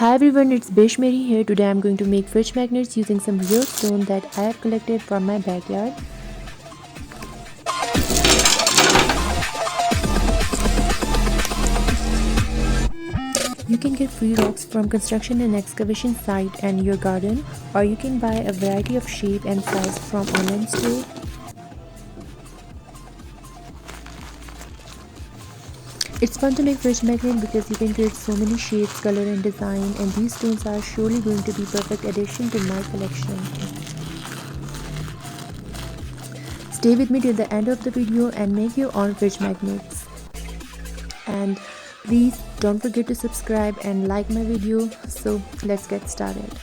Hi everyone, it's Beshmeri here. Today I'm going to make fridge magnets using some real stone that I have collected from my backyard. You can get free rocks from construction and excavation site and your garden, or you can buy a variety of shape and size from online store. It's fun to make fridge magnet because you can create so many shapes, color and design, and these stones are surely going to be perfect addition to my collection. Stay with me till the end of the video and make your own fridge magnets. And please don't forget to subscribe and like my video. So let's get started.